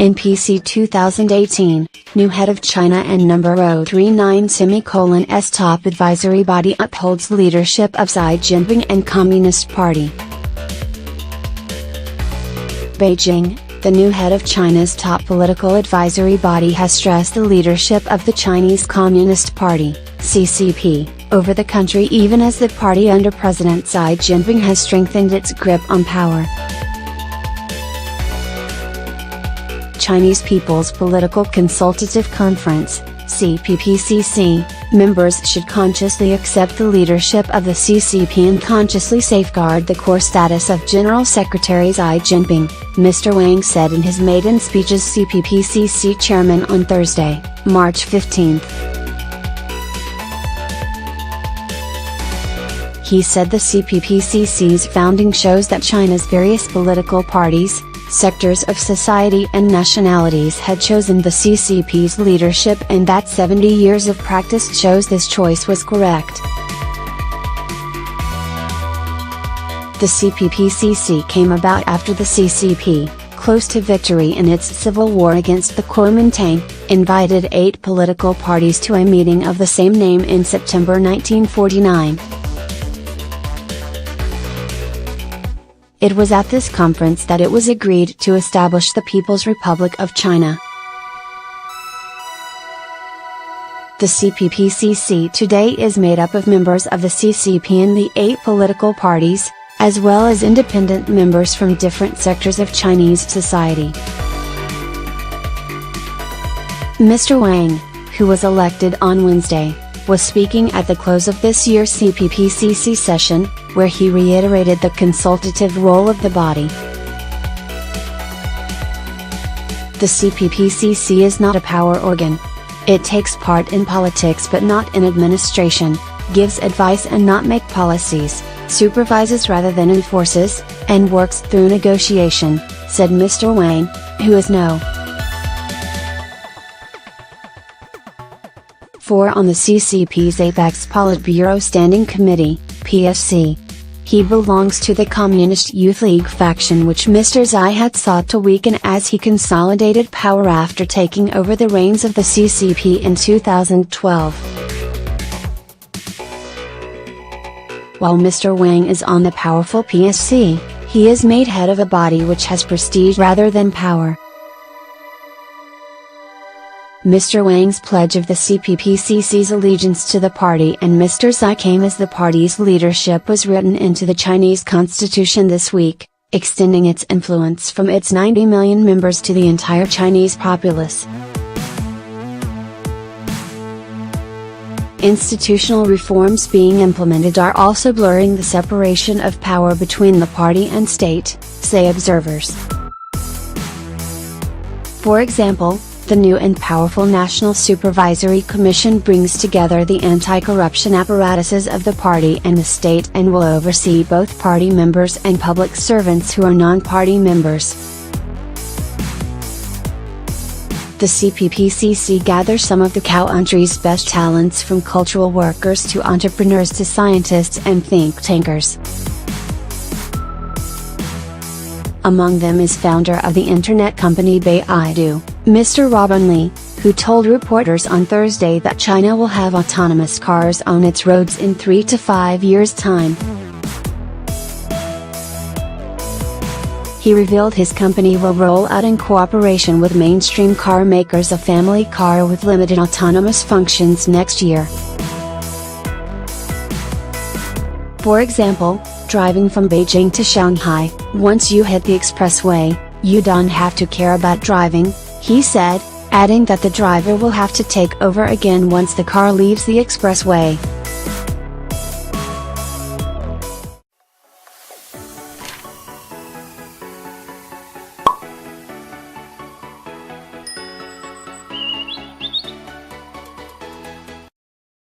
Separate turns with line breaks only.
NPC 2018, new head of China and number 039's top advisory body upholds leadership of Xi Jinping and Communist Party. Beijing, the new head of China's top political advisory body has stressed the leadership of the Chinese Communist Party, CCP, over the country even as the party under President Xi Jinping has strengthened its grip on power. Chinese People's Political Consultative Conference, CPPCC, members should consciously accept the leadership of the CCP and consciously safeguard the core status of General Secretary Xi Jinping, Mr. Wang said in his maiden speech as CPPCC chairman on Thursday, March 15. He said the CPPCC's founding shows that China's various political parties, sectors of society and nationalities had chosen the CCP's leadership and that 70 years of practice shows this choice was correct. The CPPCC came about after the CCP, close to victory in its civil war against the Kuomintang, invited 8 political parties to a meeting of the same name in September 1949. It was at this conference that it was agreed to establish the People's Republic of China. The CPPCC today is made up of members of the CCP and the 8 political parties, as well as independent members from different sectors of Chinese society. Mr. Wang, who was elected on Wednesday, was speaking at the close of this year's CPPCC session, where he reiterated the consultative role of the body. The CPPCC is not a power organ. It takes part in politics but not in administration, gives advice and not make policies, supervises rather than enforces, and works through negotiation, said Mr. Wang, who is no. 4 on the CCP's Apex Politburo Standing Committee, PSC. He belongs to the Communist Youth League faction which Mr. Xi had sought to weaken as he consolidated power after taking over the reins of the CCP in 2012. While Mr. Wang is on the powerful PSC, he is made head of a body which has prestige rather than power. Mr. Wang's pledge of the CPPCC's allegiance to the party and Mr. Xi came as the party's leadership was written into the Chinese constitution this week, extending its influence from its 90 million members to the entire Chinese populace. Institutional reforms being implemented are also blurring the separation of power between the party and state, say observers. For example, the new and powerful National Supervisory Commission brings together the anti-corruption apparatuses of the party and the state and will oversee both party members and public servants who are non-party members. The CPPCC gathers some of the country's best talents from cultural workers to entrepreneurs to scientists and think tankers. Among them is founder of the internet company BEIJING, Mr. Robin Li, who told reporters on Thursday that China will have autonomous cars on its roads in 3 to 5 years' time. He revealed his company will roll out in cooperation with mainstream car makers a family car with limited autonomous functions next year. For example, driving from Beijing to Shanghai, once you hit the expressway, you don't have to care about driving, he said, adding that the driver will have to take over again once the car leaves the expressway.